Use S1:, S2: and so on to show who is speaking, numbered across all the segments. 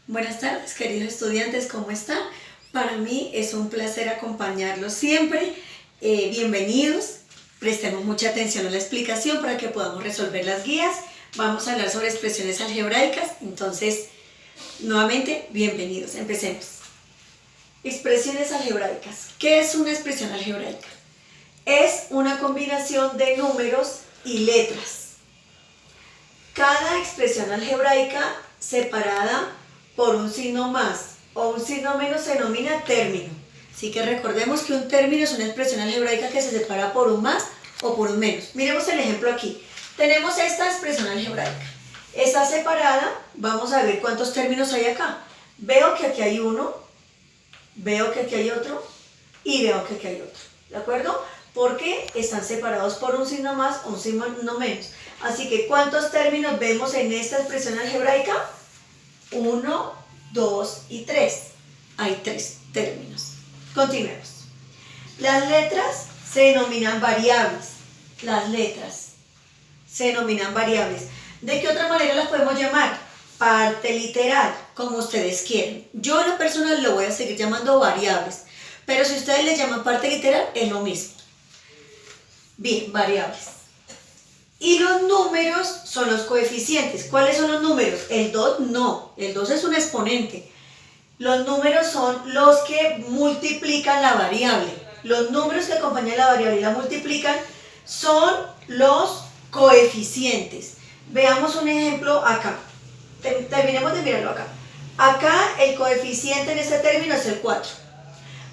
S1: Buenas tardes, queridos estudiantes, ¿cómo están? Para mí es un placer acompañarlos siempre. Bienvenidos. Prestemos mucha atención a la explicación para que podamos resolver las guías. Vamos a hablar sobre expresiones algebraicas. Entonces, nuevamente, bienvenidos. Empecemos. Expresiones algebraicas. ¿Qué es una expresión algebraica? Es una combinación de números y letras. Cada expresión algebraica separada por un signo más o un signo menos se denomina término. Así que recordemos que un término es una expresión algebraica que se separa por un más o por un menos. Miremos el ejemplo aquí. Tenemos esta expresión algebraica. Está separada, vamos a ver cuántos términos hay acá. Veo que aquí hay uno, veo que aquí hay otro y veo que aquí hay otro. ¿De acuerdo? Porque están separados por un signo más o un signo menos. Así que, ¿cuántos términos vemos en esta expresión algebraica? 1, 2 y 3. Hay 3 términos. Continuemos. Las letras se denominan variables. Las letras se denominan variables. ¿De qué otra manera las podemos llamar? Parte literal, como ustedes quieren. Yo en lo personal lo voy a seguir llamando variables, pero si ustedes le llaman parte literal, es lo mismo. Bien, variables. Y los números son los coeficientes. ¿Cuáles son los números? El 2 no, el 2 es un exponente. Los números son los que multiplican la variable. Los números que acompañan la variable y la multiplican son los coeficientes. Veamos un ejemplo acá. Terminemos de mirarlo acá. Acá el coeficiente en este término es el 4.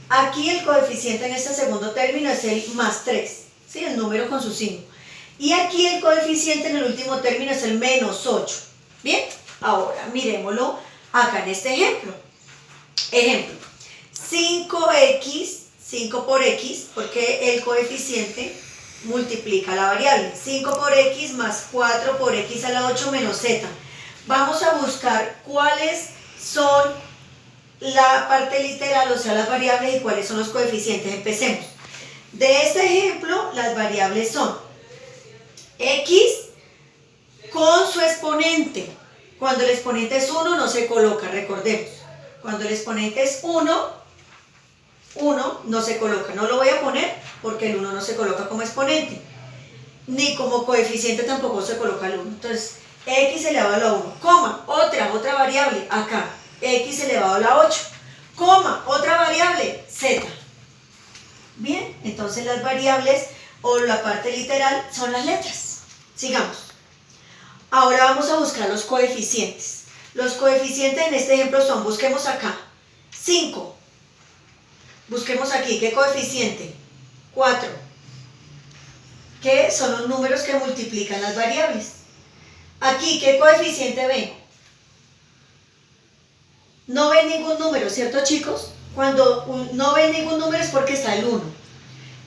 S1: Aquí el coeficiente en este segundo término es el más 3. ¿Sí? El número con su signo. Y aquí el coeficiente en el último término es el menos 8. Bien, ahora miremoslo acá en este ejemplo. Ejemplo, 5x, 5 por x, porque el coeficiente multiplica la variable. 5 por x más 4 por x a la 8 menos z. Vamos a buscar cuáles son la parte literal, o sea, las variables, y cuáles son los coeficientes. Empecemos. De este ejemplo, las variables son x con su exponente. Cuando el exponente es 1 no se coloca, recordemos. Cuando el exponente es 1 no se coloca. No lo voy a poner porque el 1 no se coloca como exponente. Ni como coeficiente tampoco se coloca el 1. Entonces, x elevado a la 1, coma, otra variable, acá, x elevado a la 8, coma, otra variable, z. Bien, entonces las variables o la parte literal son las letras. Sigamos. Ahora vamos a buscar los coeficientes. Los coeficientes en este ejemplo son, busquemos acá, 5. Busquemos aquí, ¿qué coeficiente? 4. ¿Qué son los números que multiplican las variables? Aquí, ¿qué coeficiente ven? No ven ningún número, ¿cierto, chicos? Cuando no ven ningún número es porque está el 1.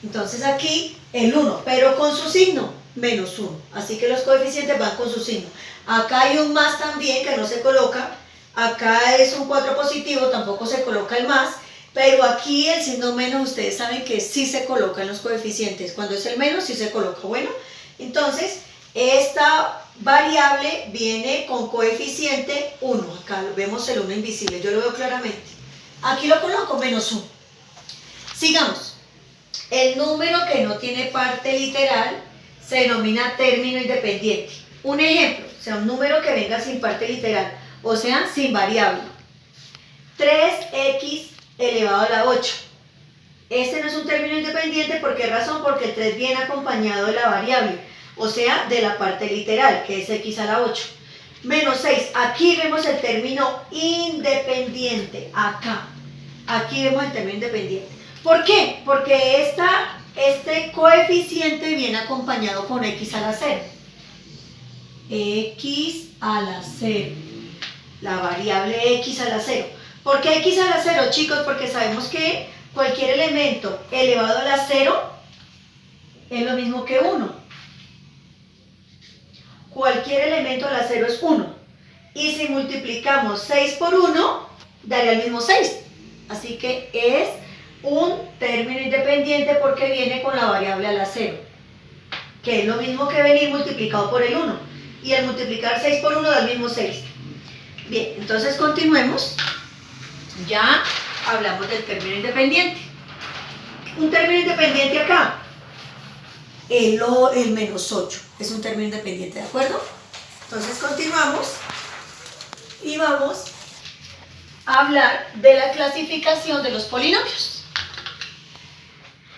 S1: Entonces aquí el 1, pero con su signo, menos 1. Así que los coeficientes van con su signo. Acá hay un más también que no se coloca. Acá es un 4 positivo, tampoco se coloca el más. Pero aquí el signo menos, ustedes saben que sí se coloca en los coeficientes. Cuando es el menos, sí se coloca. Bueno, entonces esta variable viene con coeficiente 1. Acá vemos el 1 invisible, yo lo veo claramente. Aquí lo coloco menos 1. Sigamos. El número que no tiene parte literal se denomina término independiente. Un ejemplo, o sea, un número que venga sin parte literal, o sea, sin variable. 3x elevado a la 8. Este no es un término independiente, ¿por qué razón? Porque el 3 viene acompañado de la variable, o sea, de la parte literal, que es x a la 8. Menos 6, aquí vemos el término independiente, acá. Aquí vemos el término independiente. ¿Por qué? Porque este coeficiente viene acompañado con x a la 0. X a la 0. La variable x a la 0. ¿Por qué x a la 0, chicos? Porque sabemos que cualquier elemento elevado a la 0 es lo mismo que 1. Cualquier elemento a la 0 es 1. Y si multiplicamos 6 por 1, daría el mismo 6. Así que es un término independiente porque viene con la variable a la 0, que es lo mismo que venir multiplicado por el 1. Y al multiplicar 6 por 1 da el mismo 6. Bien, entonces continuemos. Ya hablamos del término independiente. Un término independiente acá, el menos 8, es un término independiente, ¿de acuerdo? Entonces continuamos y vamos a hablar de la clasificación de los polinomios.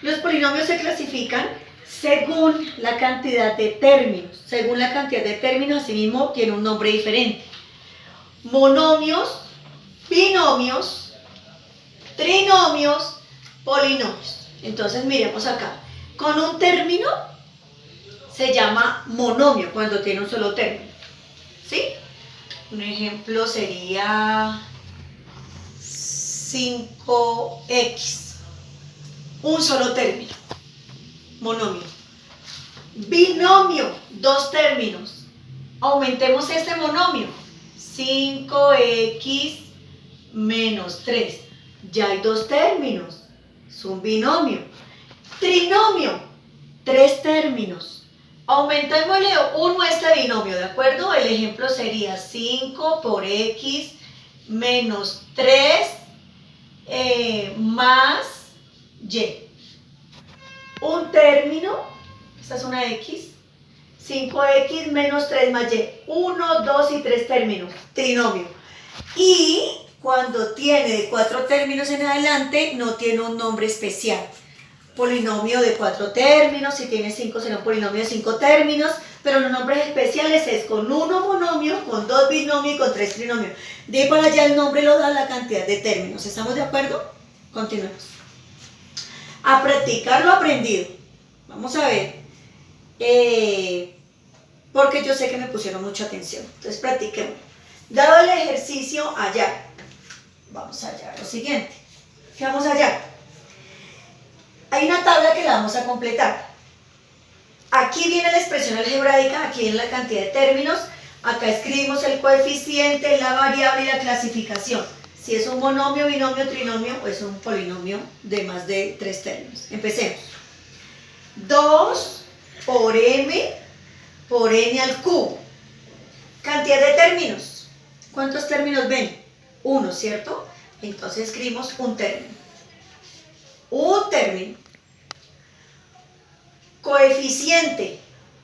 S1: Los polinomios se clasifican según la cantidad de términos. Según la cantidad de términos, asimismo, tiene un nombre diferente. Monomios, binomios, trinomios, polinomios. Entonces miremos acá. Con un término se llama monomio cuando tiene un solo término. ¿Sí? Un ejemplo sería 5x. Un solo término. Monomio. Binomio, dos términos. Aumentemos este monomio. 5x menos 3. Ya hay dos términos. Es un binomio. Trinomio, tres términos. Aumentémosle uno a este binomio, ¿de acuerdo? El ejemplo sería 5 por x menos 3 más y. Un término, esta es una x, 5x menos 3 más y. 1, 2 y 3 términos, trinomio. Y cuando tiene de 4 términos en adelante, no tiene un nombre especial. Polinomio de 4 términos, si tiene 5 será un polinomio de 5 términos, pero los nombres especiales es con 1 monomio, con 2 binomio y con 3 trinomio. De ahí para allá el nombre lo da la cantidad de términos. ¿Estamos de acuerdo? Continuemos. A practicar lo aprendido. Vamos a ver. Porque yo sé que me pusieron mucha atención. Entonces practiquemos. Dado el ejercicio allá. Vamos allá. Lo siguiente. ¿Qué vamos allá? Hay una tabla que la vamos a completar. Aquí viene la expresión algebraica, aquí viene la cantidad de términos, acá escribimos el coeficiente, la variable y la clasificación. Si es un monomio, binomio, trinomio o es un polinomio de más de 3 términos. Empecemos. 2 por n al cubo. Cantidad de términos. ¿Cuántos términos ven? 1, ¿cierto? Entonces escribimos un término. Un término. Coeficiente,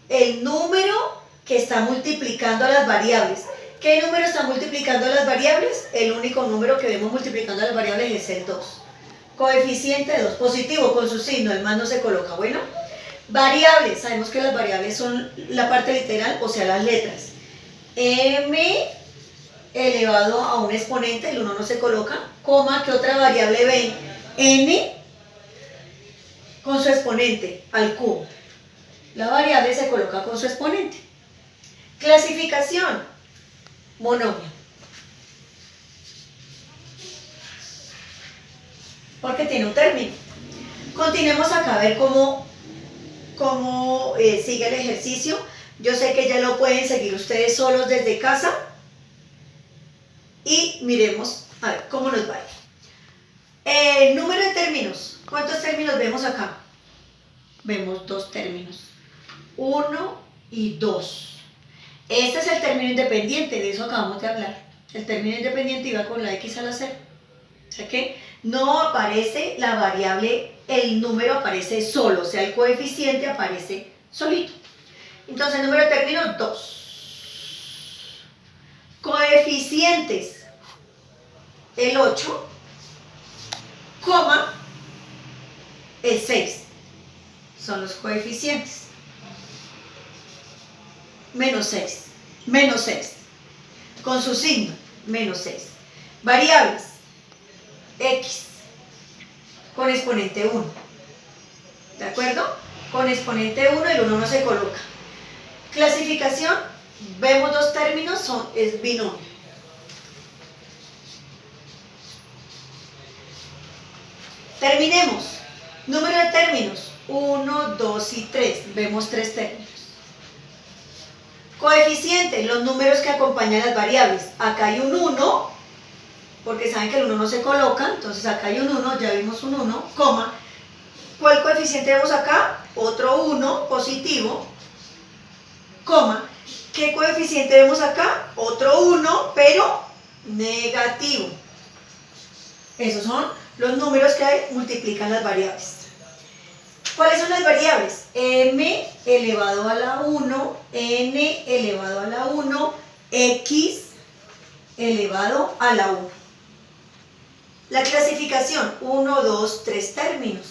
S1: el número que está multiplicando a las variables. ¿Qué número está multiplicando a las variables? El único número que vemos multiplicando a las variables es el 2. Coeficiente de 2, positivo con su signo, el más no se coloca, bueno. Variables, sabemos que las variables son la parte literal, o sea las letras. M elevado a un exponente, el 1 no se coloca, coma, ¿qué otra variable ven? N con su exponente al cubo. La variable se coloca con su exponente. Clasificación, monomio. Porque tiene un término. Continuemos acá a ver cómo sigue el ejercicio. Yo sé que ya lo pueden seguir ustedes solos desde casa. Y miremos a ver cómo nos va. El número de términos. ¿Cuántos términos vemos acá? Vemos 2 términos. 1 y 2. Este es el término independiente, de eso acabamos de hablar. El término independiente iba con la x a la 0. O sea que no aparece la variable, el número aparece solo, o sea, el coeficiente aparece solito. Entonces, el número de términos, 2. Coeficientes, el 8, coma, el 6. Son los coeficientes. Menos 6. Menos 6. Con su signo, menos 6. Variables, x, con exponente 1. ¿De acuerdo? Con exponente 1, el 1 no se coloca. Clasificación, vemos 2 términos, es binomio. Terminemos. Número de términos, 1, 2 y 3. Vemos 3 términos. Coeficiente, los números que acompañan las variables. Acá hay un 1, porque saben que el 1 no se coloca, entonces acá hay un 1, ya vimos un 1, coma. ¿Cuál coeficiente vemos acá? Otro 1 positivo, coma. ¿Qué coeficiente vemos acá? Otro 1, pero negativo. Esos son los números que multiplican las variables. ¿Cuáles son las variables? M elevado a la 1, N elevado a la 1, X elevado a la 1. La clasificación, 1, 2, 3 términos.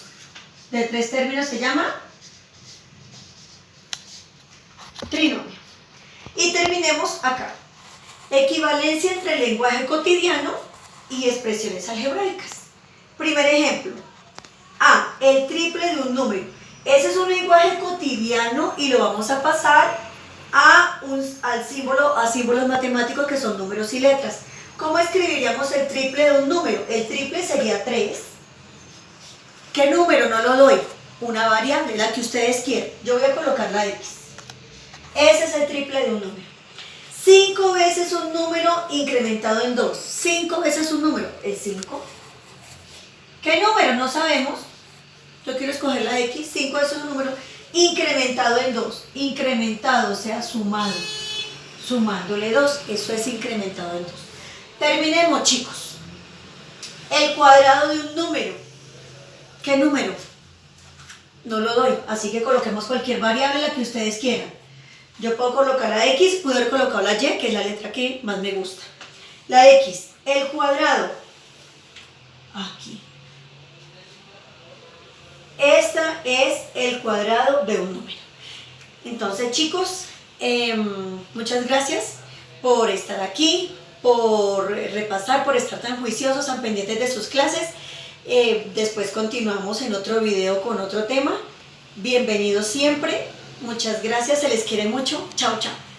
S1: De 3 términos se llama trinomio. Y terminemos acá. Equivalencia entre lenguaje cotidiano y expresiones algebraicas. Primer ejemplo. A, el triple de un número. Ese es un lenguaje cotidiano y lo vamos a pasar a símbolos matemáticos que son números y letras. ¿Cómo escribiríamos el triple de un número? El triple sería 3. ¿Qué número? No lo doy. Una variable, la que ustedes quieran. Yo voy a colocar la X. Ese es el triple de un número. 5 veces un número incrementado en 2. 5 veces un número, el 5. ¿Qué número? No sabemos. Yo quiero escoger la X. 5 veces un número incrementado en 2. Incrementado, o sea, sumado. Sumándole 2, eso es incrementado en 2. Terminemos, chicos. El cuadrado de un número. ¿Qué número? No lo doy, así que coloquemos cualquier variable, la que ustedes quieran. Yo puedo colocar la X, puedo haber colocado la Y, que es la letra que más me gusta. La X, el cuadrado. Aquí. Esta es el cuadrado de un número. Entonces, chicos, muchas gracias por estar aquí, por repasar, por estar tan juiciosos, tan pendientes de sus clases. Después continuamos en otro video con otro tema. Bienvenidos siempre. Muchas gracias, se les quiere mucho. Chao, chao.